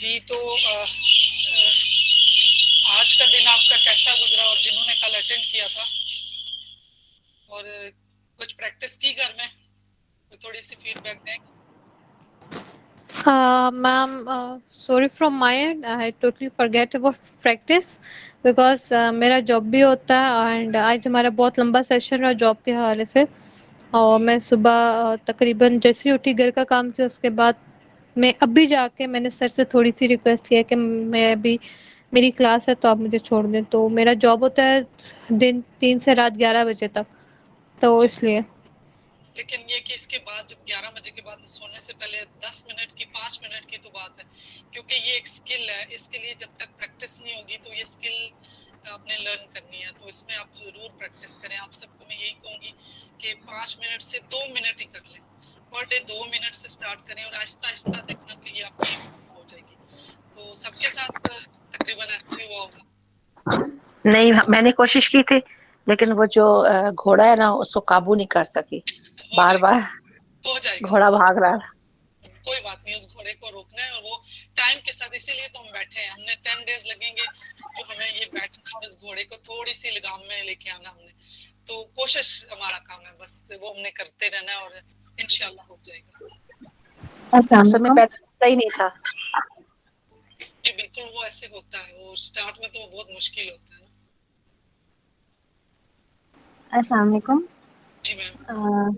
जी तो आज का दिन आपका कैसा गुजरा और जिन्होंने कल अटेंड किया था और कुछ प्रैक्टिस की घर में तो थोड़ी सी फीडबैक दें। Ma'am, sorry from my end. I totally forget about practice because मेरा जॉब भी होता है एंड आज हमारा बहुत लंबा सेशन रहा जॉब के हवाले से। और मैं सुबह तकरीबन जैसे ही उठी घर का काम किया उसके बाद मैं अभी जाके मैंने सर से थोड़ी सी रिक्वेस्ट किया कि मैं अभी मेरी क्लास है तो आप मुझे छोड़ दें। तो मेरा जॉब होता है दिन 3 से रात 11 बजे तक, तो इसलिए। लेकिन ये कि इसके बाद जब 11 बजे के बाद सोने से पहले 10 मिनट की 5 मिनट की तो बात है, क्योंकि ये एक स्किल है। इसके लिए जब तक प्रैक्टिस नहीं होगी तो ये स्किल आपने लर्न करनी है, तो इसमें आप जरूर प्रैक्टिस करें। आप सबको मैं यही कहूँगी कि 5 मिनट से 2 मिनट ही कर लें, पर डे 2 मिनट से स्टार्ट करें और आहिस्ता आहिस्ता देखना कि ये आपकी हो जाएगी। तो सबके साथ तकरीबन ऐसे ही हुआ होगा। नहीं, मैंने कोशिश की थी लेकिन वो जो घोड़ा है ना उसको काबू नहीं कर सकी। हो बार जाएगा, बार हो जाएगा। घोड़ा भाग रहा है। कोई बात नहीं, उस घोड़े को रोकना है और वो टाइम के साथ, इसीलिए तो हम बैठे हैं। हमने 10 डेज लगेंगे जो हमें ये बैठना और इस घोड़े को थोड़ी सी लगाम में लेके आना हमने। तो कोशिश हमारा काम है, बस वो हमने करते रहना है और इंशाल्लाह हो जाएगा। उस समय पैदा होता ही नहीं था। जी बिल्कुल, वो ऐसे होता है, वो स्टार्ट में तो बहुत मुश्किल होता है ना। अस्सलाम वालेकुम। जी ma'am.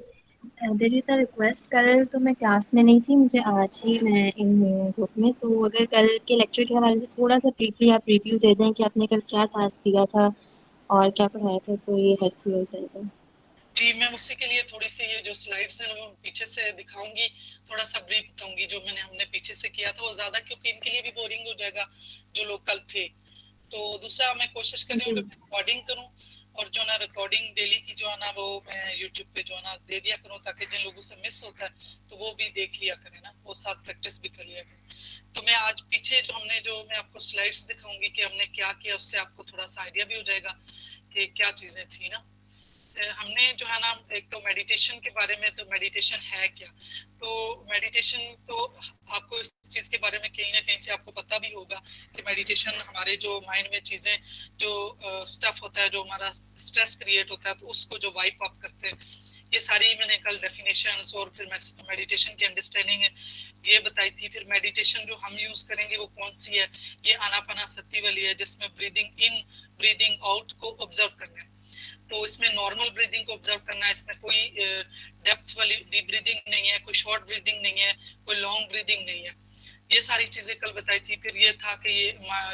There is a request, कल तो मैं क्लास में नहीं थी, मुझे आज ही मैं इन ग्रुप में, तो अगर कल के लेक्चर के हवाले से थोड़ा सा ब्रीफली आप रिव्यू दे दें कि आपने कल क्या टास्क दिया था और क्या पढ़ाया था, तो ये हेल्पफुल हो जाएगा। जी मैं उसी के लिए थोड़ी सी ये जो स्लाइड्स हैं वो पीछे से दिखाऊंगी, थोड़ा सा ब्रीफ बताऊंगी जो मैंने हमने पीछे से किया था वो ज्यादा, क्योंकि इनके लिए भी बोरिंग हो जाएगा जो लोग कल थे। तो दूसरा मैं कोशिश कर रही हूँ कि रिकॉर्डिंग करूँ और जो ना रिकॉर्डिंग डेली की जो है ना वो मैं यूट्यूब पे जो है ना दे दिया करूँ, ताकि जिन लोगों से मिस होता है तो वो भी देख लिया करें ना, वो साथ प्रैक्टिस भी कर लिया करें। तो मैं आज पीछे जो हमने जो मैं आपको स्लाइड्स दिखाऊंगी कि हमने क्या किया, उससे आपको थोड़ा सा आइडिया भी हो जाएगा कि क्या चीजें थी ना। हमने जो है ना एक तो मेडिटेशन के बारे में, तो मेडिटेशन है क्या, तो मेडिटेशन तो आपको इस चीज़ के बारे में कहीं ना कहीं से आपको पता भी होगा कि मेडिटेशन हमारे जो माइंड में चीज़ें जो स्टफ होता है, जो हमारा स्ट्रेस क्रिएट होता है, तो उसको जो वाइप अप करते हैं। ये सारी मैंने कल डेफिनेशंस और फिर मेडिटेशन की अंडरस्टैंडिंग ये बताई थी। फिर मेडिटेशन जो हम यूज करेंगे वो कौन सी है, ये आनापाना सती वाली है, जिसमें ब्रीदिंग इन ब्रीदिंग आउट को ऑब्जर्व करना है। तो इसमें नॉर्मल ब्रीदिंग को ऑब्जर्व करना है, इसमें कोई डेप्थ वाली डीप ब्रीदिंग नहीं है, कोई शॉर्ट ब्रीदिंग नहीं है, कोई लॉन्ग ब्रीदिंग नहीं है। ये सारी चीजें कल बताई थी। फिर ये था कि ये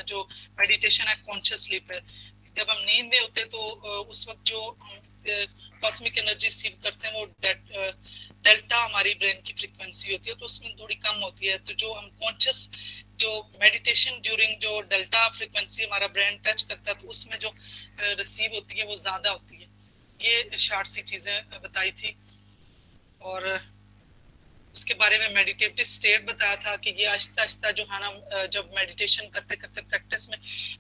जो मेडिटेशन है कॉन्शियस स्लीप है। जब हम नींद में होते हैं तो उस वक्त जो कॉस्मिक एनर्जी रिसीव करते हैं वो डेल्टा हमारी ब्रेन की फ्रीक्वेंसी होती है, तो उसमें थोड़ी कम होती है। तो जो हम कॉन्शियस जो मेडिटेशन ड्यूरिंग जो डेल्टा फ्रीक्वेंसी हमारा ब्रेन टच करता है, तो उसमें जो रिसीव होती है वो ज्यादा होती है। ये शार्ट सी चीजें बताई थी। और उसके बारे में मेडिटेटिव स्टेट बताया था कि ये आहिस्ता आहिस्ता जो है ना, जब मेडिटेशन करते करते प्रैक्टिस में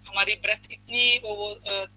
हमारी ब्रेथ इतनी वो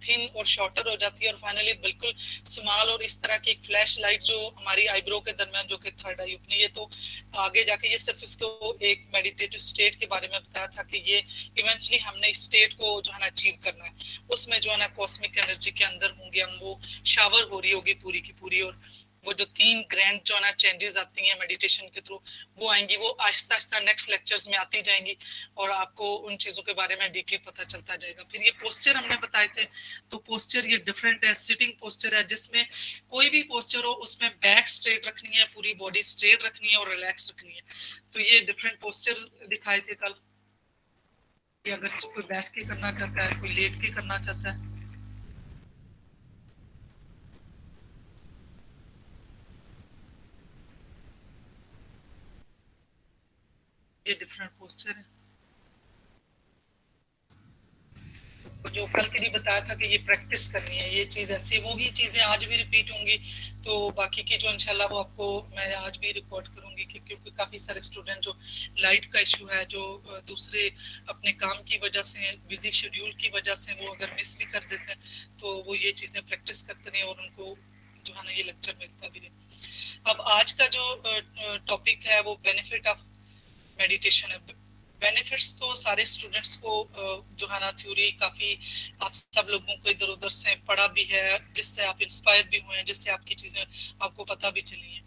थिन और शॉर्टर हो जाती है और फाइनली बिल्कुल स्मॉल, और इस तरह की एक फ्लैश लाइट जो हमारी आईब्रो के दरमियान जो कि थर्ड आई अपनी, ये तो आगे जाके ये सिर्फ इसको एक मेडिटेटिव स्टेट के बारे में बताया था कि ये इवेंचुअली हमने इस स्टेट को जो है ना अचीव करना है। उसमें जो है ना कॉस्मिक एनर्जी के अंदर होंगे हम, वो शावर हो रही होगी पूरी की पूरी, और वो जो 3 ग्रैंड जो ना चेंजेस आती हैं मेडिटेशन के थ्रू वो आएंगी, वो आहिस्ता आहिस्ता नेक्स्ट लेक्चर्स में आती जाएंगी और आपको उन चीज़ों के बारे में डीपली पता चलता जाएगा। फिर ये पोस्चर हमने बताए थे, तो पोस्चर ये डिफरेंट है। सिटिंग पोस्चर है, जिसमें कोई भी पोस्चर हो उसमें बैक स्ट्रेट रखनी है, पूरी बॉडी स्ट्रेट रखनी है और रिलैक्स रखनी है। तो ये डिफरेंट पोस्चर दिखाए थे कल। अगर कोई बैठ के करना चाहता है, कोई लेट के करना चाहता है। ये डिफरेंट पोस्चर है। जो कल के लिए बताया था कि ये प्रैक्टिस करनी है, ये चीज़ ऐसी, वो ही चीज़ें आज भी रिपीट होंगी। तो बाकी की जो इंशाल्लाह वो आपको मैं आज भी रिकॉर्ड करूंगी, क्योंकि काफ़ी सारे स्टूडेंट जो लाइट का इशू है, जो दूसरे अपने काम की वजह से, बिजी शेड्यूल की वजह से वो अगर मिस भी कर देते हैं, तो वो ये चीज़ें प्रैक्टिस करते रहे और उनको जो है ना ये लेक्चर मिलता भी रहे। अब आज का जो टॉपिक है वो बेनिफिट ऑफ मेडिटेशन है। बेनिफिट्स तो सारे स्टूडेंट्स को जो है ना थ्योरी काफ़ी आप सब लोगों को इधर उधर से पढ़ा भी है, जिससे आप इंस्पायर भी हुए हैं, जिससे आपकी चीज़ें आपको पता भी चली हैं।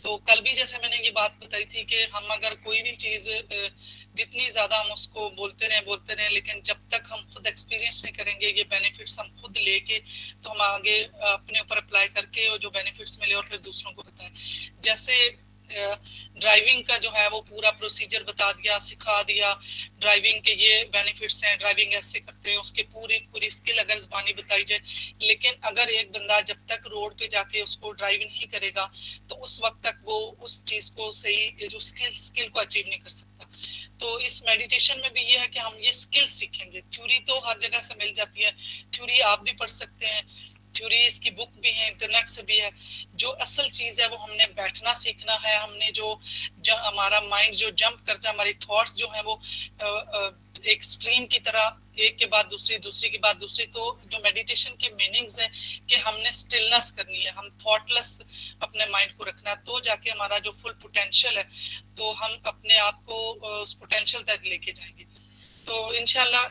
तो कल भी जैसे मैंने ये बात बताई थी कि हम अगर कोई भी चीज़ जितनी ज़्यादा हम उसको बोलते रहें, लेकिन जब तक हम खुद एक्सपीरियंस नहीं करेंगे ये बेनिफिट्स हम खुद लेके, तो हम आगे अपने ऊपर अप्लाई करके और जो बेनिफिट्स मिले और फिर दूसरों को बताएं। जैसे ड्राइविंग का जो है वो पूरा प्रोसीजर बता दिया, सिखा दिया ड्राइविंग के ये बेनिफिट्स हैं, ड्राइविंग ऐसे करते हैं, उसके पूरी स्किल अगर ज़बानी बताई जाए, लेकिन अगर एक बंदा जब तक रोड पे जाके उसको ड्राइव नहीं करेगा तो उस वक्त तक वो उस चीज़ को सही जो स्किल को अचीव नहीं कर सकता। तो इस मेडिटेशन में भी ये है कि हम ये स्किल सीखेंगे। थ्योरी तो हर जगह से मिल जाती है, थ्योरी आप भी पढ़ सकते हैं, थ्योरी इसकी बुक भी है, इंटरनेट से भी है। जो असल चीज़ है वो हमने बैठना सीखना है, हमने जो हमारा माइंड जो जंप करता है, हमारी थॉट्स जो है वो एक स्ट्रीम की तरह एक के बाद दूसरी, दूसरी के बाद दूसरी। तो जो मेडिटेशन के मीनिंग्स हैं कि हमने स्टिलनेस करनी है, हम थॉटलेस अपने माइंड को रखना है, तो जाके हमारा जो फुल पोटेंशियल है तो हम अपने आप को उस पोटेंशियल तक लेके जाएंगे। तो इंशाल्लाह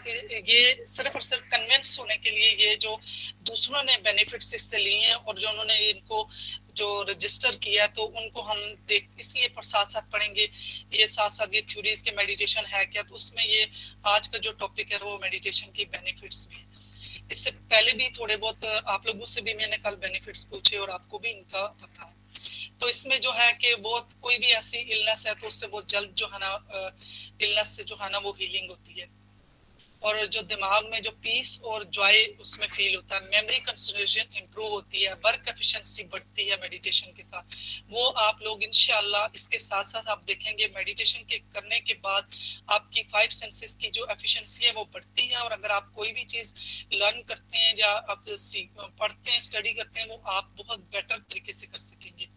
ये सिर्फ और सिर्फ कन्विंस होने के लिए ये जो दूसरों ने बेनिफिट्स इससे लिए हैं और जो उन्होंने इनको जो रजिस्टर किया तो उनको हम देख इसलिए पर साथ साथ पढ़ेंगे, ये साथ साथ ये थ्योरीज के मेडिटेशन है क्या, तो उसमें ये आज का जो टॉपिक है वो मेडिटेशन की बेनिफिट्स भी है। इससे पहले भी थोड़े बहुत आप लोगों से भी मैंने कल बेनिफिट्स पूछे और आपको भी इनका पता है। तो इसमें जो है कि बहुत कोई भी ऐसी इलनेस है तो उससे बहुत जल्द जो है ना इलनेस से जो है ना वो हीलिंग होती है, और जो दिमाग में जो पीस और जॉय उसमें फील होता है, मेमोरी कंसंट्रेशन इंप्रूव होती है, वर्क एफिशिएंसी बढ़ती है मेडिटेशन के साथ। वो आप लोग इंशाल्लाह इसके साथ साथ आप देखेंगे मेडिटेशन के करने के बाद आपकी 5 सेंसेस की जो एफिशिएंसी है वो बढ़ती है, और अगर आप कोई भी चीज़ लर्न करते हैं या आप पढ़ते हैं, स्टडी करते हैं, वो आप बहुत बेटर तरीके से कर सकेंगे।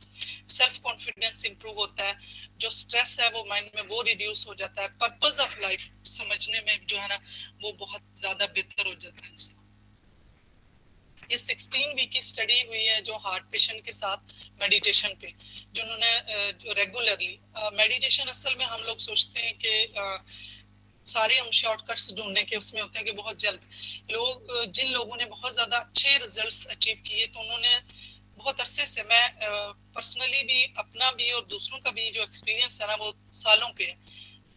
सेल्फ कॉन्फिडेंस इंप्रूव होता है, जो स्ट्रेस है वो माइंड में वो रिड्यूस हो जाता है, पर्पस ऑफ लाइफ समझने में जो है ना वो बहुत ज्यादा बेहतर हो जाता है इंसान। ये 16 वीक की स्टडी हुई है जो हार्ट पेशेंट के साथ मेडिटेशन पे, जिन्होंने जो रेगुलरली मेडिटेशन, असल में हम लोग सोचते हैं कि सारे हम शॉर्टकट्स ढूंढने के उसमें होते हैं कि बहुत जल्द लोग, जिन लोगों ने बहुत ज़्यादा अच्छे रिजल्ट्स अचीव किए तो उन्होंने बहुत अरसे से, मैं पर्सनली भी अपना भी और दूसरों का भी जो एक्सपीरियंस है ना वो सालों पे है,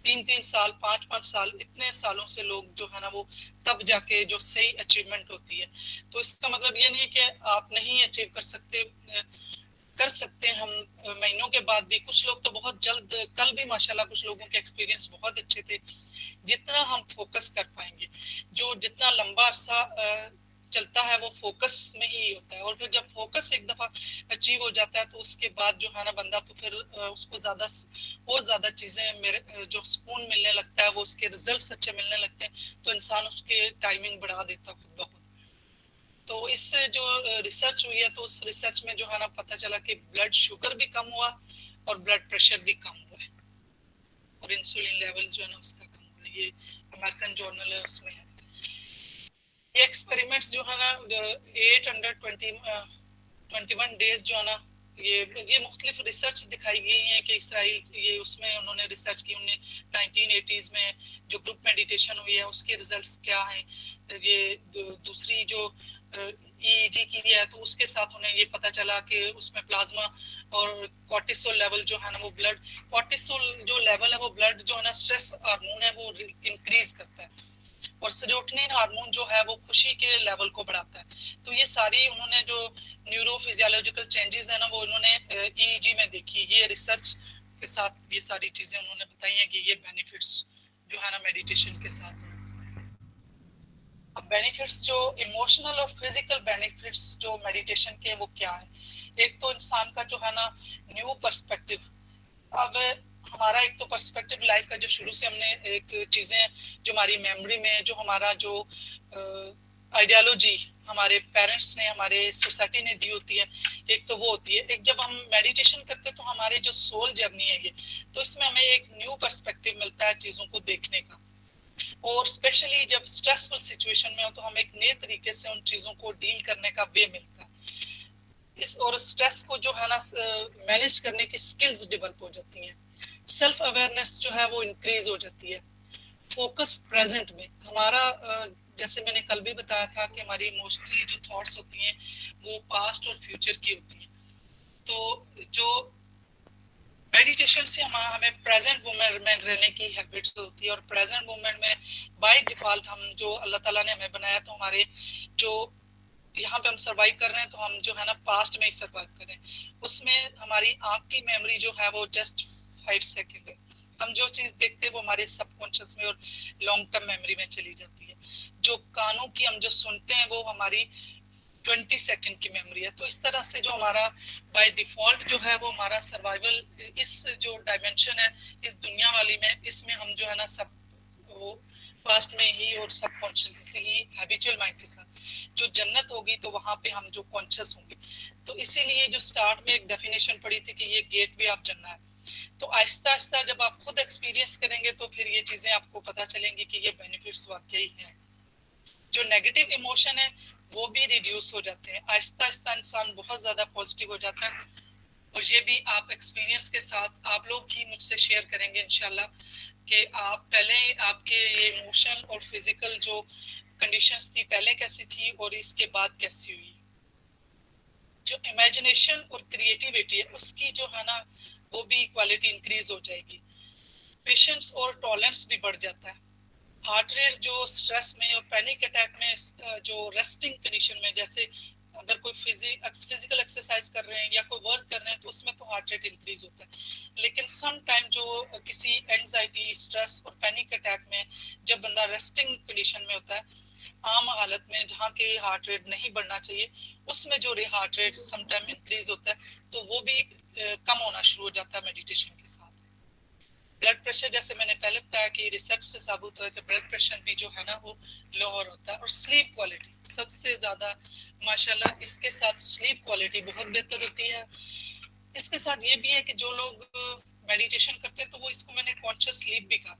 3-3 साल 5-5 साल, इतने सालों से लोग जो है ना वो तब जाके जो सही अचीवमेंट होती है। तो इसका मतलब ये नहीं है कि आप नहीं अचीव कर सकते, कर सकते हैं हम महीनों के बाद भी। कुछ लोग तो बहुत जल्द, कल भी माशाल्लाह कुछ लोगों के एक्सपीरियंस बहुत अच्छे थे। जितना हम फोकस कर पाएंगे, जो जितना लंबा अरसा चलता है वो फोकस में ही होता है, और फिर जब फोकस एक दफा अचीव हो जाता है तो उसके बाद जो है ना बंदा तो फिर उसको ज्यादा और ज्यादा चीजें मेरे जो सुकून मिलने लगता है, वो उसके रिजल्ट्स अच्छे मिलने लगते हैं, तो इंसान उसके टाइमिंग बढ़ा देता खुद ब खुद। तो इससे जो रिसर्च हुई है तो उस रिसर्च में जो है ना पता चला कि ब्लड शुगर भी कम हुआ और ब्लड प्रेशर भी कम हुआ है, और इंसुलिन लेवल्स जो है ना उसका कम हुआ है। ये अमेरिकन जर्नल है, उसमें है। ये एक्सपेरिमेंट्स जो है ना 821 डेज जो है ना ये मुख्तलिफ रिसर्च दिखाई गई है कि इसराइल ये उसमें उन्होंने रिसर्च की, उन्हें 1980s में जो ग्रुप मेडिटेशन हुई है उसके रिजल्ट्स क्या हैं। ये दूसरी जो EEG की है तो उसके साथ उन्हें ये पता चला कि उसमें प्लाज्मा और कॉर्टिसोल लेवल जो है ना वो ब्लड, कॉर्टिसोल जो लेवल है वो ब्लड जो है ना स्ट्रेस हार्मोन है वो इंक्रीज करता है, और सेरोटोनिन हार्मोन जो है वो खुशी के लेवल को बढ़ाता है। तो ये सारी उन्होंने जो न्यूरोफिजियोलॉजिकल चेंजेस है ना वो उन्होंने EEG में देखी। ये रिसर्च के साथ ये सारी चीजें उन्होंने बताई हैं कि ये बेनिफिट्स जो है ना मेडिटेशन के साथ। अब बेनिफिट्स जो इमोशनल और फिजिकल बेनिफिट्स जो मेडिटेशन के वो क्या है। एक तो इंसान का जो है ना न्यू पर्सपेक्टिव, अब हमारा एक तो पर्सपेक्टिव लाइफ का जो शुरू से हमने एक चीज़ें जो हमारी मेमोरी में जो हमारा जो आइडियोलॉजी हमारे पेरेंट्स ने हमारे सोसाइटी ने दी होती है, एक तो वो होती है। एक जब हम मेडिटेशन करते हैं तो हमारे जो सोल जर्नी है ये, तो इसमें हमें एक न्यू पर्सपेक्टिव मिलता है चीज़ों को देखने का, और स्पेशली जब स्ट्रेसफुल सिचुएशन में हो तो हम एक नए तरीके से उन चीज़ों को डील करने का वे मिलता है। इस और स्ट्रेस को जो है ना मैनेज करने की स्किल्स डेवलप हो जाती हैं। सेल्फ अवेयरनेस जो है वो इंक्रीज हो जाती है। फोकस प्रेजेंट में हमारा जैसे मैंने कल भी बताया था कि हमारी मोस्टली जो थॉट्स होती हैं वो पास्ट और फ्यूचर की होती हैं। तो जो मेडिटेशन से हमें प्रेजेंट मोमेंट में रहने की हैबिट होती है, और प्रेजेंट मोमेंट में बाय डिफॉल्ट हम जो अल्लाह ताला ने हमें बनाया, तो हमारे जो यहाँ पे हम सर्वाइव कर रहे हैं तो हम जो है ना पास्ट में ही सर्वाइव कर रहे हैं। उसमें हमारी आंख की मेमोरी जो है वो जस्ट 5 सेकेंड है। हम जो चीज देखते हैं वो हमारे सबकॉन्शियस में और लॉन्ग टर्म मेमोरी में चली जाती है। जो कानों की हम जो सुनते हैं वो हमारी 20 सेकेंड की मेमोरी है। तो इस तरह से जो हमारा बाय डिफॉल्ट जो है वो हमारा सर्वाइवल इस जो डायमेंशन है इस दुनिया वाली में, इसमें हम जो है ना सब वो पास्ट में ही और सबकॉन्शियसली ही हैबिचुअल माइंड के साथ जो जन्नत होगी तो वहां पे हम जो कॉन्शियस होंगे। तो इसीलिए जो स्टार्ट में एक डेफिनेशन पड़ी थी कि ये गेट वे आप जन्नत है। तो आहिस्ता आहिस्ता जब आप खुद एक्सपीरियंस करेंगे तो फिर ये चीजें आपको पता चलेंगी कि ये बेनिफिट्स वाकई हैं। जो नेगेटिव इमोशन है वो भी रिड्यूस हो जाते हैं। आहिस्ता आहिस्ता इंसान बहुत ज्यादा पॉजिटिव हो जाता है, और ये भी आप एक्सपीरियंस के साथ आप लोग ही मुझसे शेयर करेंगे इंशाल्लाह कि आप पहले आपके ये इमोशन और फिजिकल जो कंडीशंस थी पहले कैसी थी और इसके बाद कैसी हुई। जो इमेजिनेशन और क्रिएटिविटी है उसकी जो है ना वो भी क्वालिटी इंक्रीज हो जाएगी। पेशेंस और टॉलरेंस भी बढ़ जाता है। हार्ट रेट जो स्ट्रेस में और पैनिक अटैक में जो रेस्टिंग कंडीशन में, जैसे अगर कोई फिजिकल एक्सरसाइज कर रहे हैं या कोई वर्क कर रहे हैं तो उसमें तो हार्ट रेट इंक्रीज होता है। लेकिन सम टाइम जो किसी एंजाइटी स्ट्रेस और पैनिक अटैक में जब बंदा रेस्टिंग कंडीशन में होता है आम हालत में जहाँ के हार्ट रेट नहीं बढ़ना चाहिए उसमें जो heart rate some time increase होता है, तो वो भी कम होना शुरू हो जाता है मेडिटेशन के साथ। ब्लड प्रेशर जैसे मैंने पहले बताया कि रिसर्च से साबित हुआ है कि ब्लड प्रेशर भी जो है ना वो लोअर होता है। और स्लीप क्वालिटी सबसे ज्यादा माशाल्लाह इसके साथ स्लीप क्वालिटी बहुत बेहतर होती है। इसके साथ ये भी है कि जो लोग मेडिटेशन करते हैं तो वो इसको मैंने कॉन्शियस स्लीप भी कहा,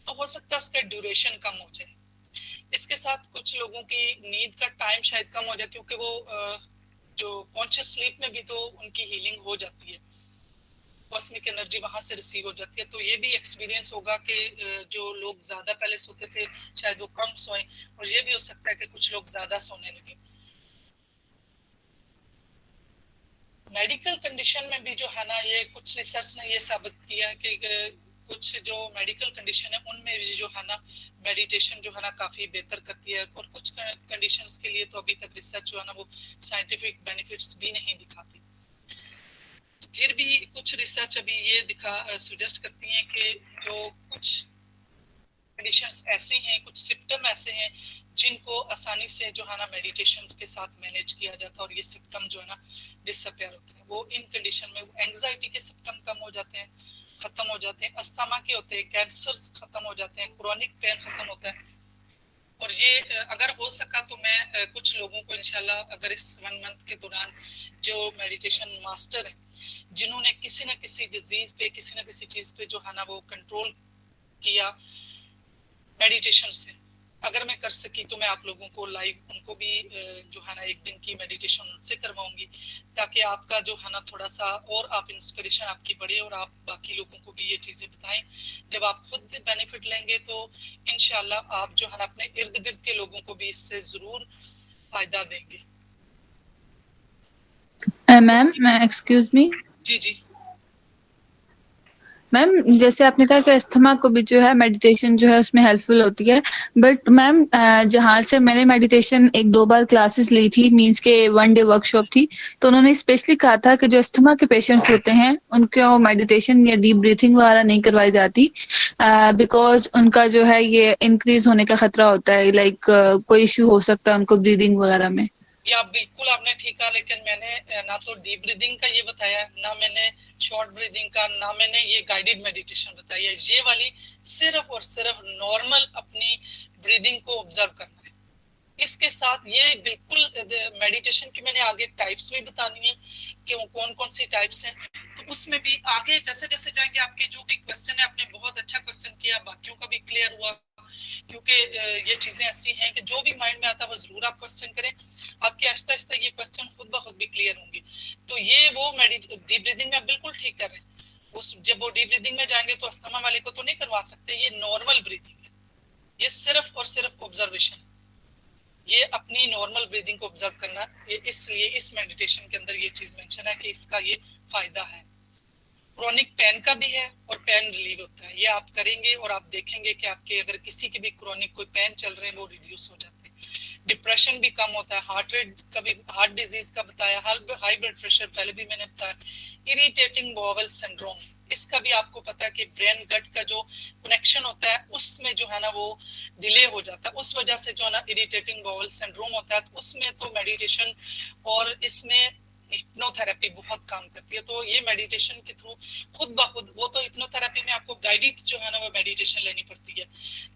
तो हो सकता है उसका ड्यूरेशन कम हो जाए। इसके साथ कुछ लोगों की नींद का टाइम शायद कम हो जाए क्योंकि वो जो कॉन्शियस स्लीप में भी तो उनकी हीलिंग हो जाती है, कॉस्मिक एनर्जी वहां से रिसीव हो जाती है। तो ये भी एक्सपीरियंस होगा कि जो लोग ज्यादा पहले सोते थे शायद वो कम सोए, और ये भी हो सकता है कि कुछ लोग ज्यादा सोने लगे। मेडिकल कंडीशन में भी जो है ना ये कुछ रिसर्च ने ये साबित किया है कि कुछ जो मेडिकल कंडीशन है उनमें भी जो है ना मेडिटेशन जो है ना काफी बेहतर करती है, और कुछ कंडीशंस के लिए तो अभी तक रिसर्च जो है ना वो साइंटिफिक बेनिफिट्स भी नहीं दिखाती। फिर भी कुछ रिसर्च अभी ये सुजेस्ट करती हैं कि जो कुछ कंडीशंस ऐसी हैं, कुछ सिम्टम ऐसे हैं जिनको आसानी से जो है ना मेडिटेशन के साथ मैनेज किया जाता है और ये सिम्टम जो है ना डिसअपियर होते हैं। वो इन कंडीशन में एंजाइटी के सिम्टम कम हो जाते हैं, खत्म हो जाते हैं, अस्थमा के होते हैं, कैंसर खत्म हो जाते हैं, क्रोनिक पेन खत्म होता है। और ये अगर हो सका तो मैं कुछ लोगों को इंशाल्लाह अगर इस 1 मंथ के दौरान जो मेडिटेशन मास्टर है जिन्होंने किसी न किसी डिजीज पे किसी न किसी चीज पे जो है ना वो कंट्रोल किया मेडिटेशन से, अगर मैं कर सकी तो मैं आप लोगों को लाइव उनको भी जो है ना 1 दिन की मेडिटेशन उनसे करवाऊंगी, ताकि आपका जो है ना थोड़ा सा और आप इंस्पिरेशन आपकी बढ़े और आप बाकी लोगों को भी ये चीजें बताएं। जब आप खुद बेनिफिट लेंगे तो इंशाल्लाह आप जो है ना अपने इर्द गिर्द के लोगों को भी इससे जरूर फायदा देंगे। Ma'am excuse me. जी जी मैम जैसे आपने कहा कि अस्थमा को भी जो है मेडिटेशन जो है उसमें हेल्पफुल होती है, बट मैम जहाँ से मैंने मेडिटेशन 1-2 बार क्लासेस ली थी, मींस के 1 डे वर्कशॉप थी, तो उन्होंने स्पेशली कहा था कि जो अस्थमा के पेशेंट्स होते हैं उनको मेडिटेशन या डीप ब्रीथिंग वगैरह नहीं करवाई जाती, बिकॉज उनका जो है ये इंक्रीज होने का खतरा होता है, लाइक कोई इश्यू हो सकता है उनको ब्रीदिंग वगैरह में। या बिल्कुल आपने ठीक कहा, लेकिन मैंने ना तो डीप ब्रीदिंग का ये बताया, ना मैंने शॉर्ट ब्रीदिंग का, ना मैंने ये गाइडेड मेडिटेशन बताया। ये वाली सिर्फ और सिर्फ नॉर्मल अपनी ब्रीदिंग को ऑब्जर्व करना है। इसके साथ ये बिल्कुल मेडिटेशन की मैंने आगे टाइप्स भी बतानी है कि वो कौन कौन सी टाइप्स हैं, तो उसमें भी आगे जैसे जैसे जाएंगे। आपके जो भी क्वेश्चन है आपने बहुत अच्छा क्वेश्चन किया, बाकियों का भी क्लियर हुआ, क्योंकि ये चीजें ऐसी हैं कि जो भी माइंड में आता है वो जरूर आप क्वेश्चन करें, आपके आहिस्ता आहिस्ता ये क्वेश्चन खुद ब खुद भी क्लियर होंगे। तो ये वो डीप ब्रीदिंग में आप बिल्कुल ठीक कर रहे हैं। उस जब वो डीप ब्रीदिंग में जाएंगे तो अस्थमा वाले को तो नहीं करवा सकते, ये नॉर्मल ब्रीदिंग है, ये सिर्फ और सिर्फ ऑब्जर्वेशन है, ये अपनी नॉर्मल ब्रीदिंग को ऑब्जर्व करना, ये इसलिए इस मेडिटेशन के अंदर ये चीज मेंशन है कि इसका ये फायदा है। क्रोनिक पेन का भी है और पेन रिलीव होता है, ये आप करेंगे और आप देखेंगे कि आपके अगर किसी के भी क्रोनिक कोई पेन चल रहे हैं वो रिड्यूस हो जाते हैं, डिप्रेशन भी कम होता है, हार्ट रेट का भी, हार्ट डिजीज का बताया, हाई ब्लड प्रेशर पहले भी मैंने बताया, इरिटेटिंग बॉवल सिंड्रोम, इसका भी आपको पता है कि ब्रेन गट का जो कनेक्शन होता है उसमें जो है ना वो डिले हो जाता है, उस वजह से जो है ना इरिटेटिंग बॉवल सिंड्रोम होता है, तो उसमें तो मेडिटेशन और इसमें हिप्नोथेरेपी बहुत काम करती है। तो ये मेडिटेशन के थ्रू खुद ब खुद, वो तो हिप्नोथेरेपी में आपको गाइडेड जो है ना वो मेडिटेशन लेनी पड़ती है,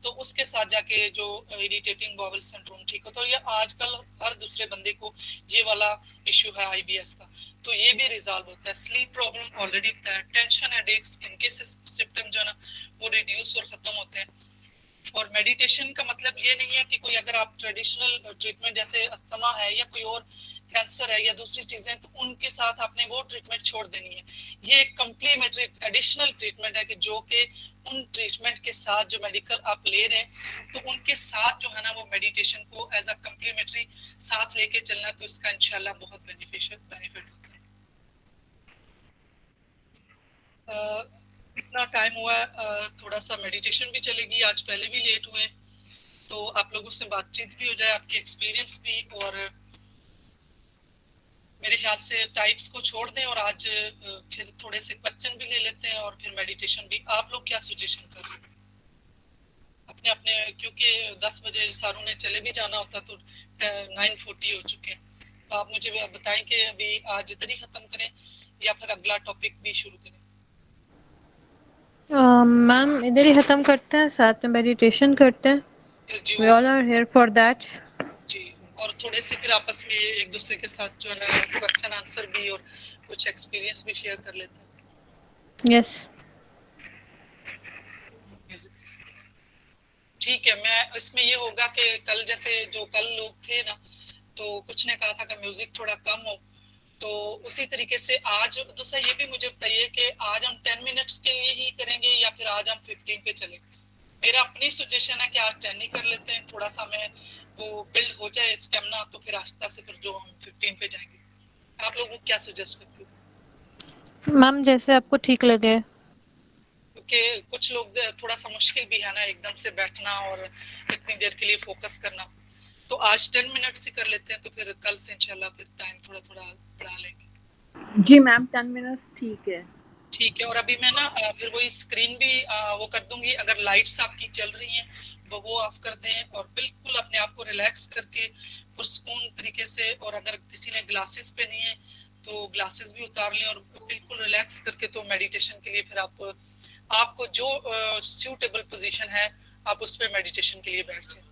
तो उसके साथ जाके जो इरिटेटिंग बॉवल सिंड्रोम ठीक होता है। ये आजकल हर दूसरे बंदे को ये वाला इशू है आईबीएस का, तो ये भी रिजॉल्व होता है। स्लीप प्रॉब्लम ऑलरेडी बताया, टेंशन हेडेक्स इनके सिम्टम जो है ना वो रिड्यूस और खत्म होते हैं। और मेडिटेशन का मतलब ये नहीं है कि कोई अगर आप ट्रेडिशनल ट्रीटमेंट जैसे अस्थमा है या कोई और कैंसर है या दूसरी चीजें, तो उनके साथ आपने वो ट्रीटमेंट छोड़ देनी है। ये एक कम्प्लीमेंट्री एडिशनल ट्रीटमेंट है कि जो कि उन ट्रीटमेंट के साथ जो मेडिकल आप ले रहे हैं, तो उनके साथ जो है ना वो मेडिटेशन को एज अ कम्प्लीमेंट्री साथ लेके चलना, तो इसका इंशाल्लाह बहुत बेनिफिट होता है। इतना टाइम हुआ, थोड़ा सा मेडिटेशन भी चलेगी, आज पहले भी लेट हुए, तो आप लोगों से बातचीत भी हो जाए, आपके एक्सपीरियंस भी, और मेरे ख्याल से टाइप्स को छोड़ दें और आज फिर थोड़े से क्वेश्चन भी ले लेते हैं और फिर मेडिटेशन भी। आप लोग क्या सजेशन कर रहे हैं अपने अपने, क्योंकि 10 बजे सारों ने चले भी जाना होता, तो 9:40 हो चुके हैं, तो आप मुझे बताएं कि अभी आज इधर ही खत्म करें या फिर अगला टॉपिक भी शुरू करें। मैम इधर ही ख़त्म करते हैं, साथ में मेडिटेशन करते हैं, फिर जी we all are here for that. जी, और थोड़े से फिर आपस में एक दूसरे के साथ जो है ना क्वेश्चन आंसर भी और कुछ एक्सपीरियंस भी शेयर कर लेते हैं। यस ठीक है, मैं इसमें ये होगा कि कल जैसे जो कल लोग थे ना, तो कुछ ने कहा था कि म्यूजिक थोड़ा कम हो, तो उसी तरीके से आज दूसरा ये भी मुझे बताइए कि आज हम 10 मिनट्स के लिए ही करेंगे या फिर आज हम 15 पे चले। मेरा अपनी सजेशन है कि आज 10 ही कर लेते हैं, थोड़ा सा मैं वो बिल्ड हो जाए स्टेमिना, तो फिर आस्ता से फिर जो हम 15 पे जाएंगे। आप लोगों को क्या सजेस्ट करते हो? मैम जैसे आपको ठीक लगे। क्योंकि कुछ लोग थोड़ा सा मुश्किल भी है ना एकदम से बैठना और इतनी देर के लिए फोकस करना, तो आज 10 मिनट से कर लेते हैं, तो फिर कल से इंशाल्लाह फिर टाइम थोड़ा थोड़ा बढ़ा लेंगे। जी मैम 10 मिनट ठीक है। ठीक है, और अभी मैं ना फिर वही स्क्रीन भी वो कर दूंगी, अगर लाइट्स आपकी चल रही हैं वो ऑफ कर दें, और बिल्कुल अपने आप को रिलैक्स करके पुरसकून तरीके से, और अगर किसी ने ग्लासेस पहनी है तो ग्लासेस भी उतार लें और बिल्कुल रिलैक्स करके, तो मेडिटेशन के लिए फिर आपको जो सूटेबल पोजीशन है आप उस पर मेडिटेशन के लिए बैठ जाए।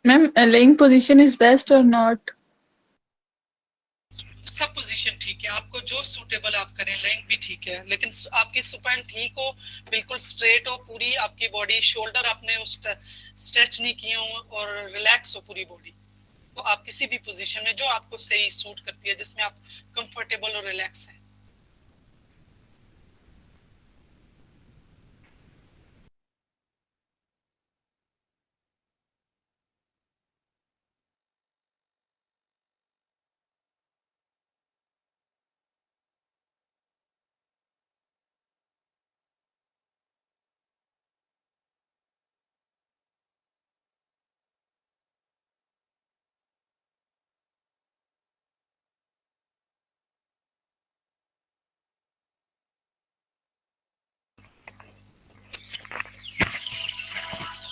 Ma'am laying position is best और नॉट? सब पोजीशन ठीक है, आपको जो सूटेबल आप करें, लेंथ भी ठीक है, लेकिन आपकी स्पाइन ठीक हो, बिल्कुल स्ट्रेट हो पूरी आपकी बॉडी, शोल्डर आपने स्ट्रेच नहीं किए हो और रिलैक्स हो पूरी बॉडी, तो आप किसी भी पोजीशन में जो आपको सही सूट करती है, जिसमें आप कंफर्टेबल और रिलैक्स हैं।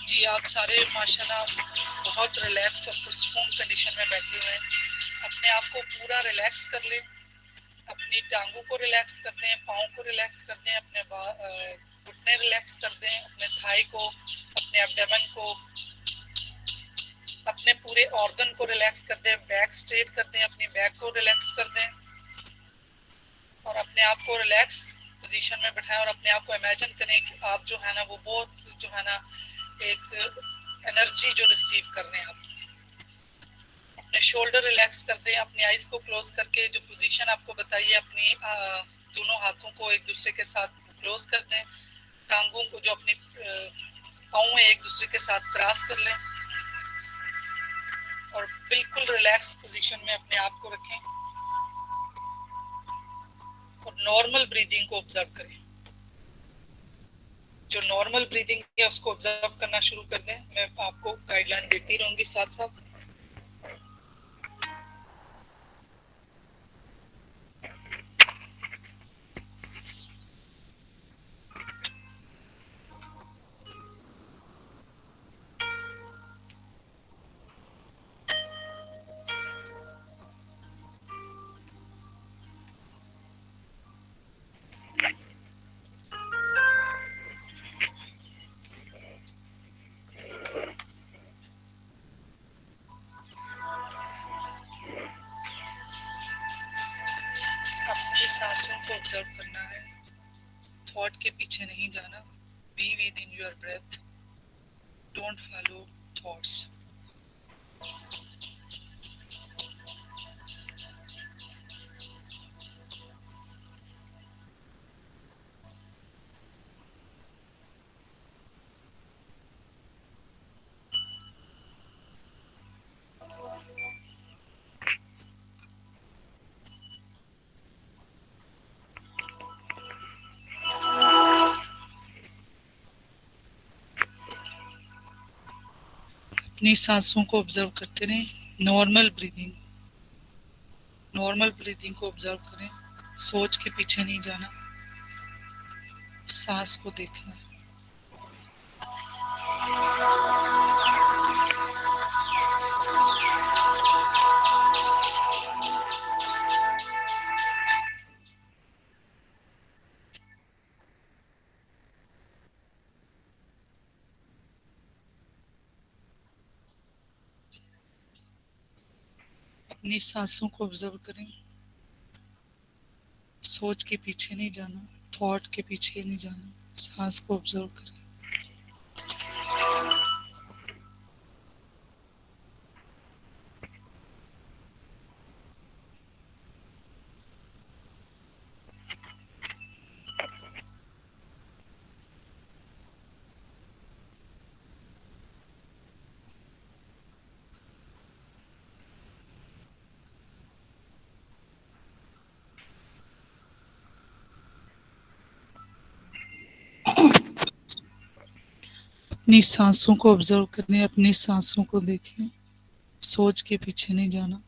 जी, आप सारे माशाल्लाह बहुत रिलैक्स और पुरसकून कंडीशन में बैठे हुए हैं। अपने आप को पूरा रिलैक्स कर लें, अपनी टांगों को रिलैक्स कर दें, पाँव को रिलैक्स कर दें, अपने घुटने रिलैक्स कर दें, अपने थाई को, अपने एब्डोमेन को, अपने पूरे ऑर्गन को रिलैक्स कर दें, बैक स्ट्रेट कर दें, अपनी बैक को रिलैक्स कर दें, और अपने आप को रिलैक्स पोजीशन में बैठाएं, और अपने आप को इमेजिन करें कि आप जो है ना वो बहुत जो है ना एक एनर्जी जो रिसीव कर रहे हैं आप। अपने शोल्डर रिलैक्स कर दें, अपनी आइज को क्लोज करके जो पोजीशन आपको बताइए अपनी दोनों हाथों को एक दूसरे के साथ क्लोज कर दें, टांगों को जो अपनी पाँव है एक दूसरे के साथ क्रॉस कर लें और बिल्कुल रिलैक्स पोजीशन में अपने आप को रखें और नॉर्मल ब्रीदिंग को ऑब्जर्व करें। जो नॉर्मल ब्रीदिंग है उसको ऑब्जर्व करना शुरू कर दें। मैं आपको गाइडलाइन देती रहूंगी साथ साथ। अपनी सांसों को ऑब्जर्व करना है, थॉट के पीछे नहीं जाना। Be within your breath, don't follow thoughts. अपनी सांसों को ऑब्जर्व करते रहें, नॉर्मल ब्रीदिंग, नॉर्मल ब्रीदिंग को ऑब्जर्व करें, सोच के पीछे नहीं जाना, सांस को देखना है। अपनी सांसों को ऑब्जर्व करें, सोच के पीछे नहीं जाना, थॉट के पीछे नहीं जाना, सांस को ऑब्जर्व करें। अपनी सांसों को ऑब्जर्व करें, अपनी सांसों को देखें, सोच के पीछे नहीं जाना।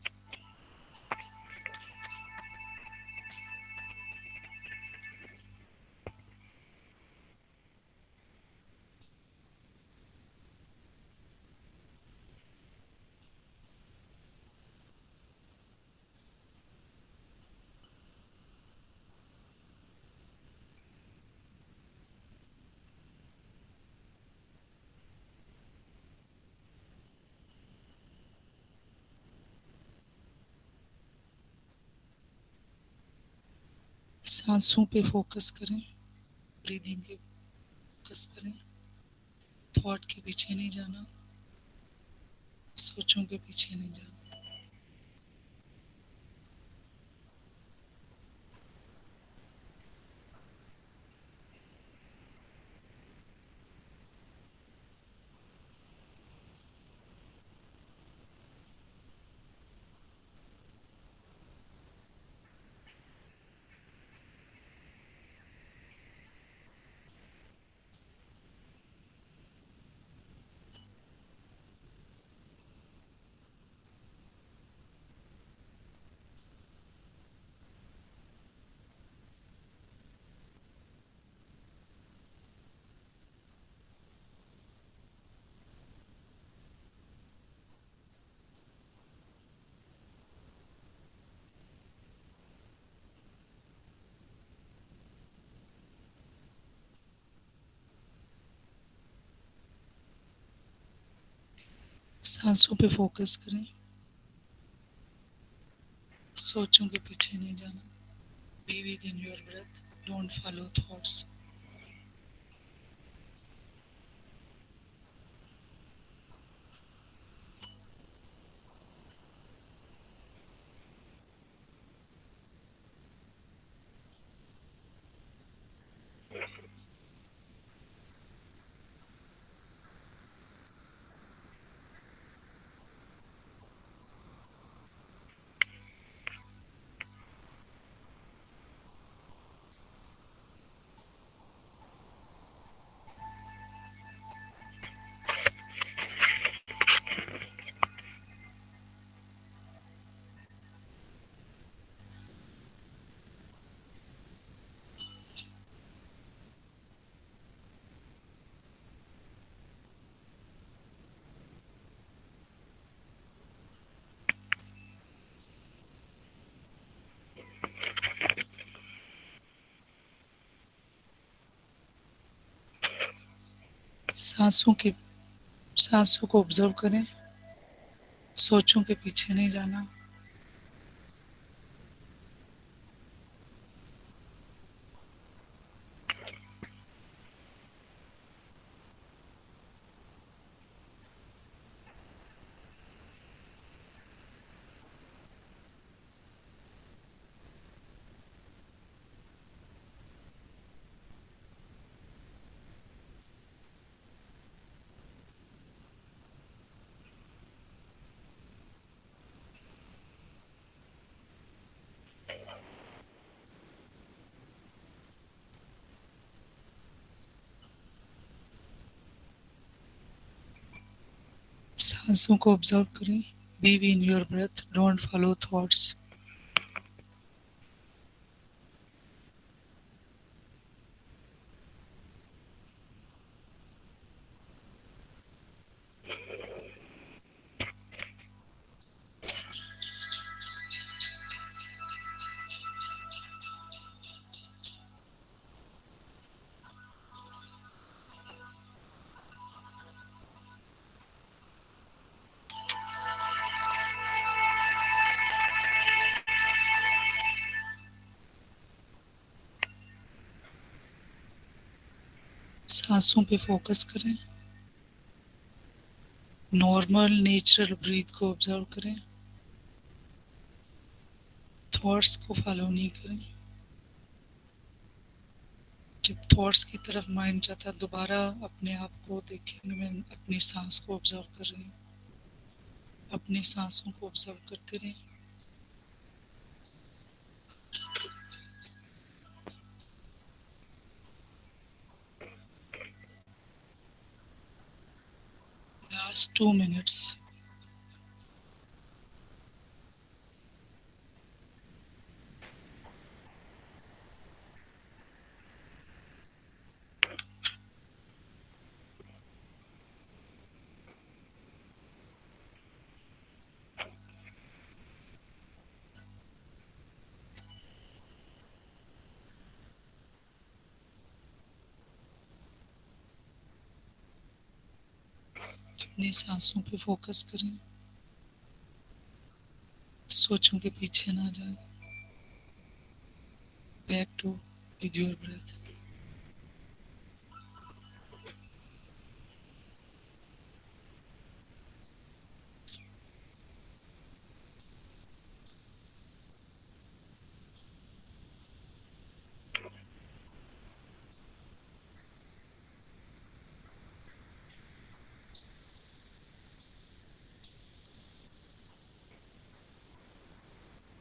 सांसों पे फोकस करें, ब्रीदिंग के फोकस करें, थॉट के पीछे नहीं जाना, सोचों के पीछे नहीं जाना। सांसों पे फोकस करें, सोचों के पीछे नहीं जाना। Be within your breath, don't follow thoughts. सांसों की सांसों को ऑब्जर्व करें, सोचों के पीछे नहीं जाना। सांसों को ऑब्जर्व करें, be in your breath, don't follow thoughts. सांसों पे फोकस करें, नॉर्मल नेचुरल ब्रीथ को ऑब्जर्व करें, थॉट्स को फॉलो नहीं करें। जब थॉट्स की तरफ माइंड जाता है, दोबारा अपने आप को देखें, मैं अपनी सांस को ऑब्जर्व कर रही हूँ। अपनी सांसों को ऑब्जर्व करते रहें। Last 2 minutes. अपनी सांसों पे फोकस करें, सोचों के पीछे ना जाएं। Back to with your breath.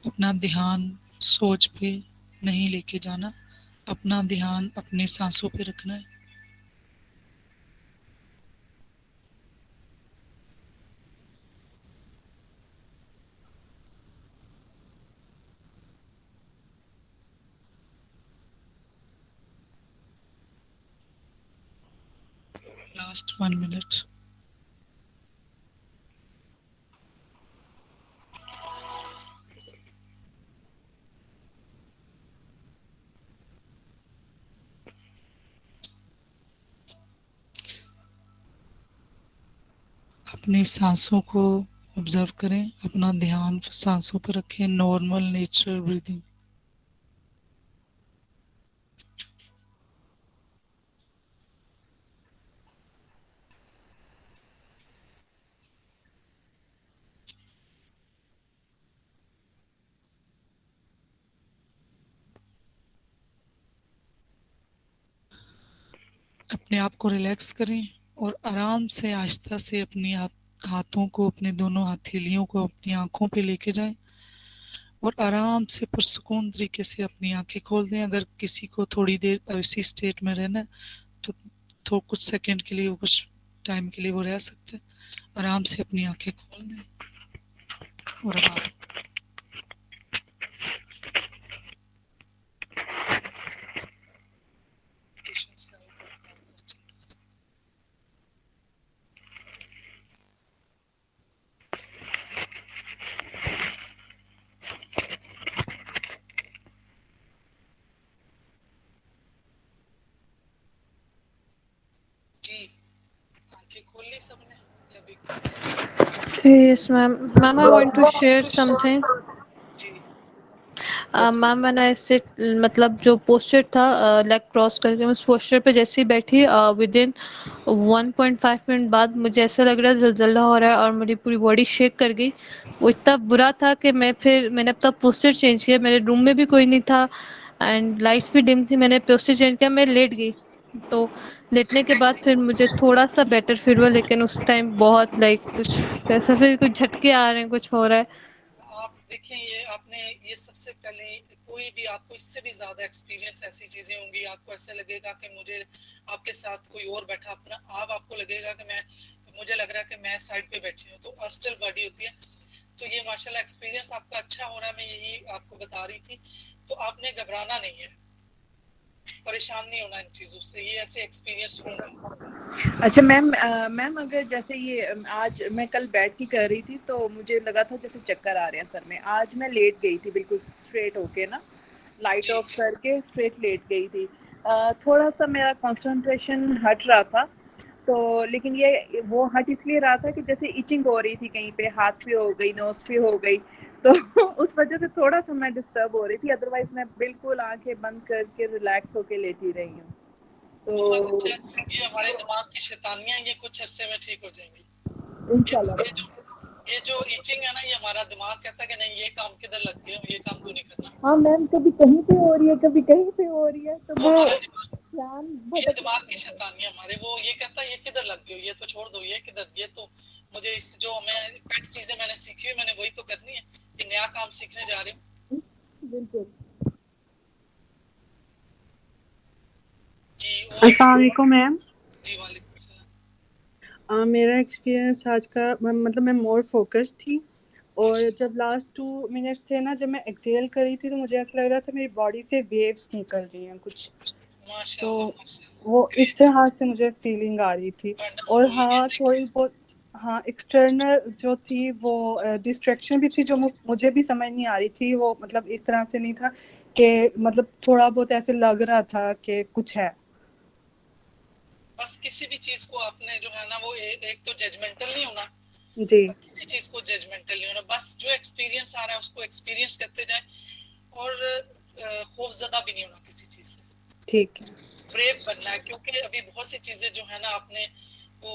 अपना ध्यान सोच पे नहीं लेके जाना, अपना ध्यान अपने सांसों पे रखना है। Last 1 minute. अपनी सांसों को ऑब्जर्व करें, अपना ध्यान सांसों पर रखें, नॉर्मल नेचुरल ब्रीदिंग। अपने आप को रिलैक्स करें और आराम से आहिस्ता से अपनी हाथों को, अपने दोनों हथेलियों को अपनी आंखों पे लेके जाएं और आराम से पुरसुकून तरीके से अपनी आंखें खोल दें। अगर किसी को थोड़ी देर इसी स्टेट में रहना है तो कुछ सेकंड के लिए, कुछ टाइम के लिए वो रह सकते हैं। आराम से अपनी आंखें खोल दें और आराम। जी Yes, ma'am. Ma'am, I want to share something. जी मैम मैंने ऐसे मतलब जो पोस्टर था लेग क्रॉस करके मैं उस पोस्टर पे जैसे ही बैठी विद इन 1.5 मिनट बाद मुझे ऐसा लग रहा है जलजला हो रहा है और मेरी पूरी बॉडी शेक कर गई। वो इतना बुरा था कि मैंने अब तक पोस्टर चेंज किया, मेरे रूम में भी कोई नहीं था एंड लाइट्स भी डिम थी, मैंने पोस्टर चेंज किया, मैं लेट गई। तो लेटने के बाद फिर मुझे थोड़ा सा बेटर फील हुआ, लेकिन उस टाइम बहुत लाइक कुछ ऐसा फिर कुछ झटके आ रहे हैं, कुछ हो रहा है। आप देखिए, ये आपने ये सबसे पहले कोई भी आपको इससे भी ज्यादा एक्सपीरियंस ऐसी चीजें होंगी, आपको ऐसा लगेगा कि मुझे आपके साथ कोई और बैठा अपना आप आपको लगेगा कि मुझे लग रहा है कि मैं साइड पे बैठी हूँ, तो हॉस्टल बॉडी होती है। तो ये माशाल्लाह एक्सपीरियंस आपका अच्छा हो रहा है, मैं यही आपको बता रही थी। तो आपने घबराना नहीं है, परेशान नहीं होना इन चीजों से, ये ऐसे एक्सपीरियंस होंगे। अच्छा मैम, मैम अगर जैसे ये आज मैं कल बैठ के कर रही थी तो मुझे लगा था जैसे चक्कर आ रहे हैं सर में। आज मैं लेट गई थी बिल्कुल स्ट्रेट होके ना, लाइट ऑफ करके स्ट्रेट लेट गई थी। थोड़ा सा मेरा कंसंट्रेशन हट रहा था, तो लेकिन ये वो हट इसलिए रहा था कि जैसे इचिंग हो रही थी, कहीं पे हाथ पे हो गई, नोज पे हो गई, तो उस वजह से थोड़ा सा मैं डिस्टर्ब हो रही थी। अदरवाइज मैं बिल्कुल आंखें बंद करके रिलैक्स होके लेटी रही हूँ। बहुत तो अच्छा, ये हमारे दिमाग की शैतानियां ये कुछ अरसे में ठीक हो जाएंगी। इंशाल्लाह। ये जो ईचिंग है ना, ये हमारा दिमाग कहता है कि नहीं ये काम किधर लग गया, ये काम तो नहीं करना। हाँ मैम, कभी कहीं पे हो रही है, कभी कहीं पे हो रही है, तो वो वो हमारा दिमाग, ध्यान ये भटक दिमाग की शैतानियां हमारे, वो ये कहता है ये किधर लग गई, ये तो छोड़ दो, ये किधर, ये तो मुझे इस जो मैं पेट चीजें मैंने सीखी हुई, मैंने वही तो करनी है, ये नया काम सीखने जा रही हूँ। बिल्कुल। जी अस्सलाम वालेकुम मैम। जी वालेकुम सलाम। मेरा एक्सपीरियंस आज का मतलब मैं मोर फोकस्ड थी, और माशाल्लाह, जब लास्ट 2 मिनट्स थे ना, जब मैं एक्सहेल कर रही थी तो मुझे ऐसा लग रहा था मेरी बॉडी से वेव्स निकल रही हैं कुछ, तो माशाल्लाह, वो इस ग्रेट, तरह से मुझे फीलिंग आ रही थी। और वंडरफुल। हाँ, थोड़ी बहुत हाँ एक्सटर्नल जो थी वो डिस्ट्रैक्शन भी थी, जो मुझे भी समझ नहीं आ रही थी। वो मतलब इस तरह से नहीं था कि मतलब थोड़ा बहुत ऐसे लग रहा था कि कुछ है। बस किसी भी चीज को आपने जो है ना वो एक तो जजमेंटल नहीं होना, जी किसी चीज को जजमेंटल नहीं होना, बस जो एक्सपीरियंस आ रहा है उसको एक्सपीरियंस करते जाए, और खौफजदा भी नहीं होना किसी चीज से, ठीक है। ब्रेव बनना है। क्योंकि अभी बहुत सी चीजें जो है ना आपने वो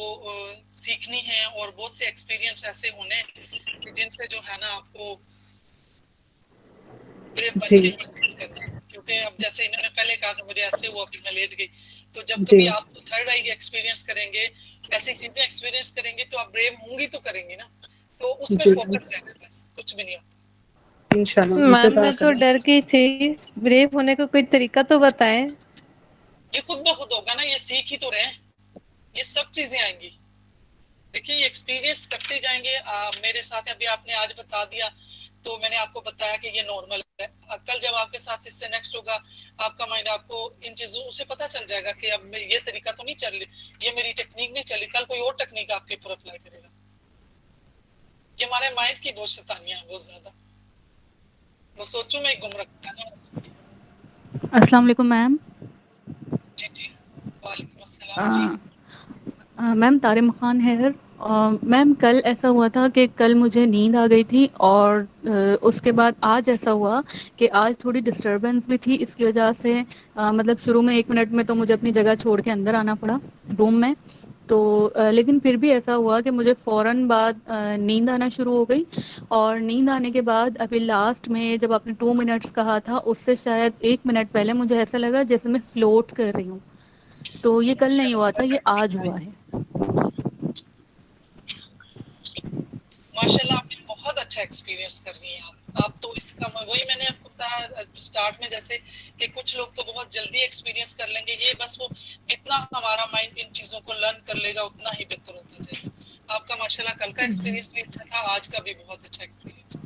सीखनी है, और बहुत से एक्सपीरियंस ऐसे होने हैं कि जिनसे जो है ना आपको ब्रेव बन जी के ही फेस करना है। क्योंकि अब जैसे इन्होंने पहले कहा था मुझे ऐसे हुआ फिर मैं लेट गई, तो जब जी कभी आप थर्ड आई एक्सपीरियंस करेंगे, ऐसी चीजें एक्सपीरियंस करेंगे, तो आप ब्रेव होंगी तो करेंगी ना, तो उसमें जी फोकस रहना है, बस कुछ भी नहीं होता। इंशाल्लाह। मैम मैं तो जज़ाकल्लाह। डर गई थी, ब्रेव होने का कोई तरीका तो बताएं। ये खुद ब खुद होगा ना, ये सीख ही तो रहे हैं, ये सब चीजें आएंगी। देखिए ये एक्सपीरियंस करते जाएंगे। मेरे साथ अभी आपने आज बता दिया, तो मैंने आपको बताया कि ये नॉर्मल है। कल जब आपके साथ इससे नेक्स्ट होगा, आपका माइंड आपको इन चीजों से पता चल जाएगा कि अब ये तरीका तो नहीं चल रही, ये मेरी टेक्निक नहीं चली, कल कोई और टेक्निक आपके ऊपर अप्लाई करेगा। ये हमारे माइंड की बहुत शैतानियां है, बहुत ज्यादा, वो सोचो में गुम रखता है ना। अस्सलाम वालेकुम मैम। जी जी वालेकुम अस्सलाम जी। मैम तारिम खान है। मैम कल ऐसा हुआ था कि कल मुझे नींद आ गई थी, और उसके बाद आज ऐसा हुआ कि आज थोड़ी डिस्टरबेंस भी थी, इसकी वजह से मतलब शुरू में 1 मिनट में तो मुझे अपनी जगह छोड़ के अंदर आना पड़ा रूम में। तो लेकिन फिर भी ऐसा हुआ कि मुझे फ़ौरन बाद नींद आना शुरू हो गई, और नींद आने के बाद अभी लास्ट में जब आपने 2 मिनट्स कहा था, उससे शायद 1 मिनट पहले मुझे ऐसा लगा जैसे मैं फ्लोट कर रही हूँ। तो ये कल नहीं हुआ था, ये आज हुआ है। माशाल्लाह आपने बहुत अच्छा एक्सपीरियंस कर रही हैं आप तो इसका वही मैंने आपको बताया स्टार्ट में, जैसे कि कुछ लोग तो बहुत जल्दी एक्सपीरियंस कर लेंगे, ये बस वो जितना हमारा माइंड इन चीज़ों को लर्न कर लेगा उतना ही बेहतर होता जाएगा। आपका माशाल्लाह कल का एक्सपीरियंस भी अच्छा था, आज का भी बहुत अच्छा experience,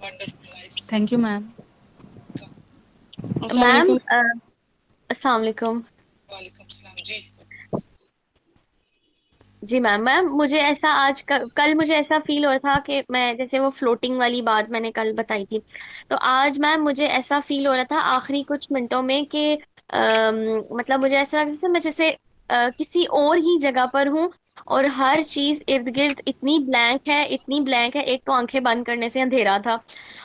wonderful, nice. Thank you ma'am. Ma'am अस्सलाम वालेकुम। वालेकुम सलाम जी। जी मैम मुझे ऐसा आज कल मुझे ऐसा फील हो रहा था कि मैं जैसे वो फ्लोटिंग वाली बात मैंने कल बताई थी, तो आज मैम मुझे ऐसा फील हो रहा था आखिरी कुछ मिनटों में कि मतलब मुझे ऐसा लग रहा था जैसे किसी और ही जगह पर हूँ, और हर चीज इर्द गिर्द इतनी ब्लैंक है, इतनी ब्लैंक है। एक तो आंखें बंद करने से अंधेरा था,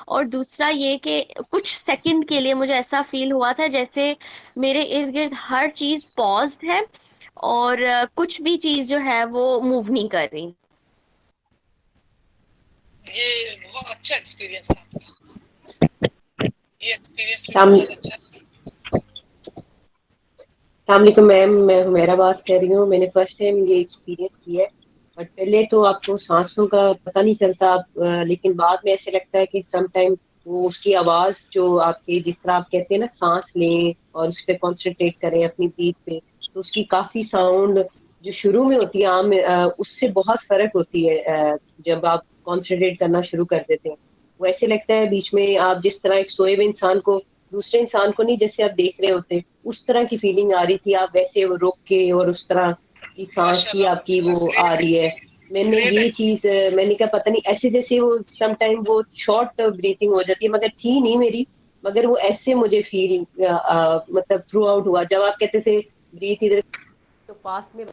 और दूसरा ये कि कुछ सेकंड के लिए मुझे ऐसा फील हुआ था जैसे मेरे इर्द गिर्द हर चीज पॉज्ड है, और कुछ भी चीज जो है वो मूव नहीं कर रही। ये बहुत अच्छा एक्सपीरियंस है आपका, ये एक्सपीरियंस भी बहुत अच्छा है। अस्सलामुअलैकुम मैम, मैं हुमैरा बात कर रही हूँ। मैंने फर्स्ट टाइम ये एक्सपीरियंस किया है। बट पहले तो आपको सांसों का पता नहीं चलता, लेकिन बाद में ऐसे लगता है कि सम टाइम वो उसकी आवाज जो आपके, जिस तरह आप कहते हैं ना सांस लें और उस पर कॉन्सेंट्रेट करें अपनी ब्रीथ पे, तो उसकी काफी साउंड जो शुरू में होती है आम उससे बहुत फर्क होती है। जब आप कॉन्सेंट्रेट करना शुरू कर देते हैं वो ऐसे लगता है बीच में आप जिस तरह एक सोए हुए इंसान को, दूसरे इंसान को नहीं जैसे आप देख रहे होते, उस तरह की फीलिंग आ रही थी। आप वैसे वो रोक के और उस तरह की सांस की माशाल्लाह आपकी वो माशाल्लाह, आ ग्रेट रही है। एक्सपीरियंस, मैंने ग्रेट ये चीज एक्सपीरियंस। मैंने कहा पता नहीं ऐसे जैसे वो सम टाइम वो शॉर्ट ब्रीथिंग हो जाती है, मगर थी नहीं मेरी। मगर वो ऐसे मुझे फील मतलब थ्रू आउट हुआ जब आप कहते थे ब्रीथ इधर, तो पास्ट में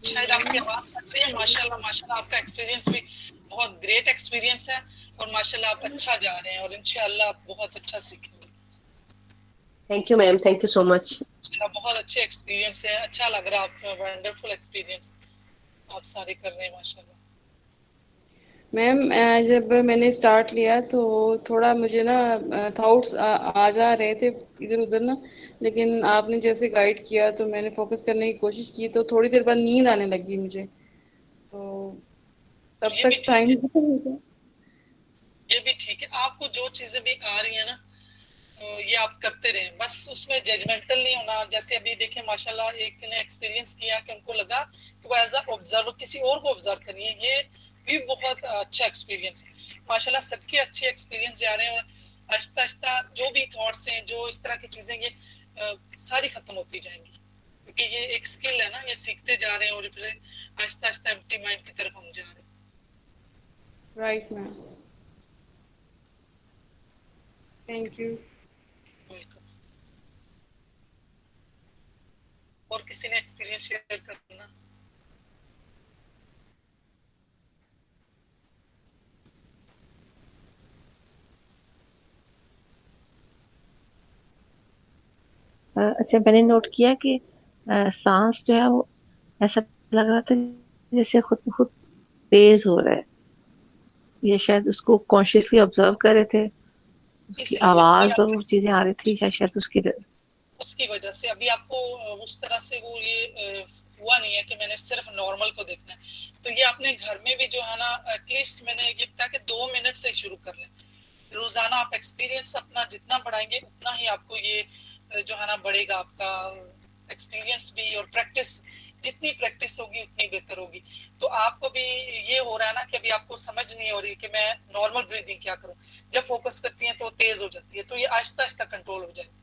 शायद आपकी आवाज कट रही है। माशाल्लाह माशाल्लाह, आपका एक्सपीरियंस भी बहुत ग्रेट एक्सपीरियंस है, और माशाल्लाह आप अच्छा जा रहे हैं, और इंशाल्लाह आप बहुत अच्छा सीखेंगे। Thank you ma'am, thank you so much. बहुत अच्छे एक्सपीरियंस है, अच्छा लग रहा है आपका, वंडरफुल एक्सपीरियंस आप सारे कर रहे हैं माशाल्लाह। मैम जब मैंने स्टार्ट लिया तो थोड़ा मुझे ना थॉट्स आ जा रहे थे इधर उधर ना, लेकिन आपने जैसे गाइड किया तो मैंने फोकस करने की कोशिश की, तो थोड़ी देर बाद नींद आने लगी मुझे, तो तब ये भी तक ठीक टाइम है, ये भी ठीक है। आपको जो चीजें भी आ रही है ना, तो ये आप करते रहें, बस उसमें जजमेंटल नहीं होना। जैसे अभी देखें माशाल्लाह, एक ने एक्सपीरियंस किया कि उनको लगा कि वो एज अ ऑब्जर्वर किसी और को ऑब्जर्व करिए, ये भी बहुत अच्छा एक्सपीरियंस है माशाल्लाह। सबके अच्छे एक्सपीरियंस जा रहे हैं, और आहिस्ता आहिस्ता जो भी थॉट्स हैं, जो इस तरह की चीजें, ये सारी खत्म होती जाएंगी, क्योंकि ये एक स्किल है ना, ये सीखते जा रहे हैं, और फिर आहिस्ता आहिस्ता एम्प्टी माइंड की तरफ हम जा रहे हैं। Right ma'am, thank you. Welcome. और किसी ने एक्सपीरियंस शेयर करना? अच्छा, मैंने नोट किया कि सांस जो है वो ऐसा लग रहा था जैसे खुद खुद तेज हो रहा है। ये शायद उसको कॉन्शियसली ऑब्जर्व कर रहे थे, उसकी इसलिए अभी आवाज और आप वो चीजें आ रही थी, शायद उसकी उसकी वजह से अभी आपको उस तरह से वो ये हुआ नहीं है कि मैंने सिर्फ नॉर्मल को देखना है। तो ये अपने घर में भी जो है ना, एटलीस्ट मैंने ये कहा कि 2 मिनट से शुरू कर लें। रोजाना आप एक्सपीरियंस अपना जितना बढ़ाएंगे उतना ही आपको ये जो है ना बढ़ेगा आपका एक्सपीरियंस भी, और प्रैक्टिस जितनी प्रैक्टिस होगी उतनी बेहतर होगी। तो आपको भी ये हो रहा है ना कि अभी आपको समझ नहीं हो रही कि मैं नॉर्मल ब्रीदिंग क्या करूं। जब फोकस करती है तो तेज हो जाती है, तो ये आहिस्ता आहिस्ता कंट्रोल हो जाएगी।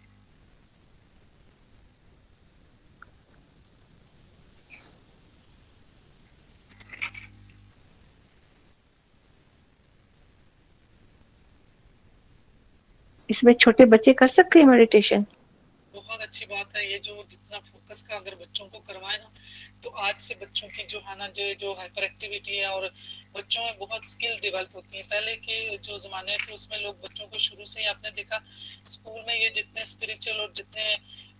इसमें छोटे बच्चे कर सकते हैं मेडिटेशन? बहुत अच्छी बात है ये, जो जितना फोकस का अगर बच्चों को करवाए ना, तो आज से बच्चों की जो है ना जो हाइपर एक्टिविटी है, और बच्चों में बहुत स्किल डेवलप होती है। पहले के जो जमाने थे उसमें लोग बच्चों को शुरू से ही, आपने देखा स्कूल में ये जितने स्पिरिचुअल और जितने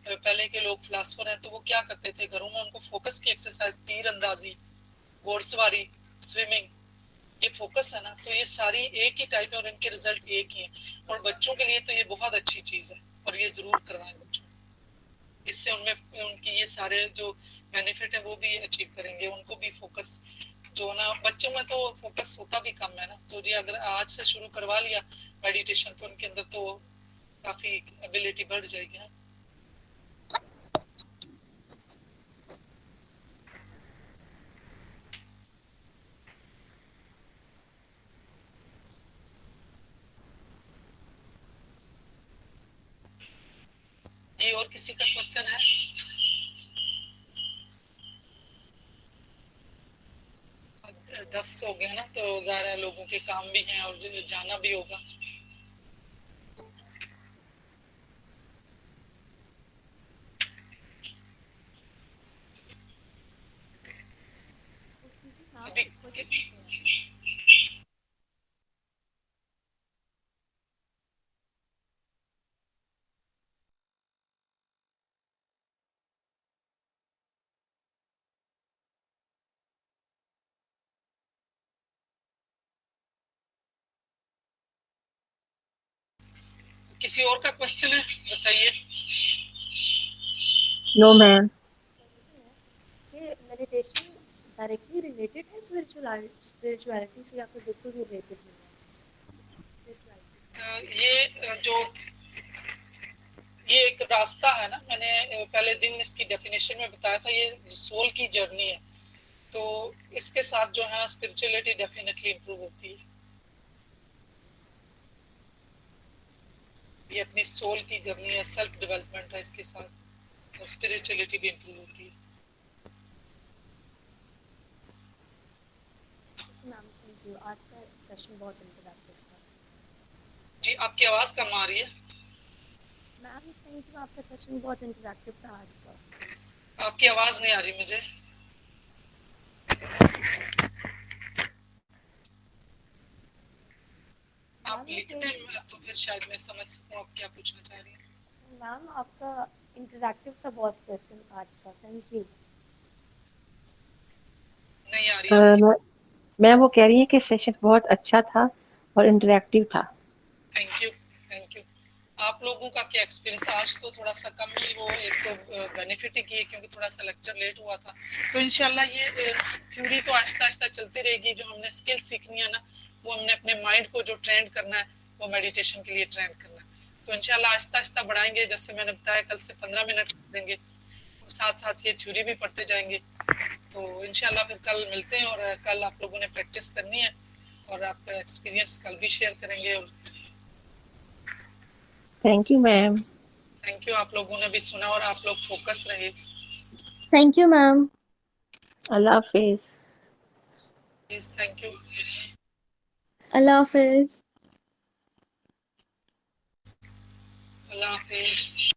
पहले के लोग फिलासफर हैं, तो वो क्या करते थे घरों में, उनको फोकस की एक्सरसाइज, तीर अंदाजी, घोड़सवारी, स्विमिंग, ये फोकस है ना, तो ये सारी एक ही टाइप है और इनके रिजल्ट एक ही है। और बच्चों के लिए तो ये बहुत अच्छी चीज है, और ये जरूर करवाएं बच्चों। इससे उनमें उनकी ये सारे जो बेनिफिट है वो भी अचीव करेंगे। उनको भी फोकस जो ना, बच्चों में तो फोकस होता भी कम है ना, तो ये अगर आज से शुरू करवा लिया मेडिटेशन, तो उनके अंदर तो काफी एबिलिटी बढ़ जाएगी ना। जी, और किसी का क्वेश्चन है? अब 10 हो गए ना, तो ज़्यादा लोगों के काम भी हैं और जाना भी होगा। किसी और का क्वेश्चन है, बताइए। No ma'am. क्वेश्चन है कि मेडिटेशन डायरेक्टली रिलेटेड है स्पिरिचुअलिटी से या फिर बिल्कुल भी रिलेटेड नहीं है स्पिरिचुअलिटी से? ये एक रास्ता है ना, मैंने पहले दिन इसकी डेफिनेशन में बताया था, ये सोल की जर्नी है। तो इसके साथ जो है स्पिरिचुअलिटी डेफिनेटली इंप्रूव होती है। ये अपनी सोल की जर्नी है, सेल्फ डेवलपमेंट है इसके साथ, और स्पिरिचुअलिटी भी इंप्रूव होती है। मैम थैंक यू, आज का सेशन बहुत इंटरेक्टिव था। जी, आपकी आवाज कम आ रही है। मैम थैंक यू, आपका सेशन बहुत इंटरेक्टिव था आज का। आपकी आवाज नहीं आ रही मुझे। आप लिखते हैं तो फिर शायद मैं समझ सकूं आप क्या पूछना चाह रही हैं। मैम आपका इंटरेक्टिव था बहुत सेशन आज का, थैंक यू। नहीं आ रही मैं मैम वो कह रही है कि सेशन बहुत अच्छा था और इंटरेक्टिव था। Thank you, thank you. आप लोगों का क्या एक्सपीरियंस? आज तो थोड़ा सा कम ही, वो एक तो बेनिफिट ही किए क्योंकि थोड़ा सा लेक्चर लेट हुआ था। तो इंशाल्लाह ये थ्योरी तो आहिस्ता आहिस्ता चलती रहेगी। जो हमने स्किल सीखनी है ना, वो हमने अपने माइंड को जो ट्रेंड करना है, वो मेडिटेशन के लिए ट्रेंड करना है। तो इंशाल्लाह आहिस्ता आहिस्ता बढ़ाएंगे। जैसे मैंने बताया, कल से 15 मिनट देंगे, साथ साथ ये थ्योरी भी पढ़ते जाएंगे। तो इंशाल्लाह फिर कल मिलते हैं, और कल आप लोगों ने प्रैक्टिस करनी है, और आप एक्सपीरियंस कल भी शेयर करेंगे। और thank you ma'am. Thank you, आप लोगों ने भी सुना और आप लोग फोकस रहे। Thank you ma'am. Allah Hafiz. Please, thank you. Allah Hafiz. Allah Hafiz.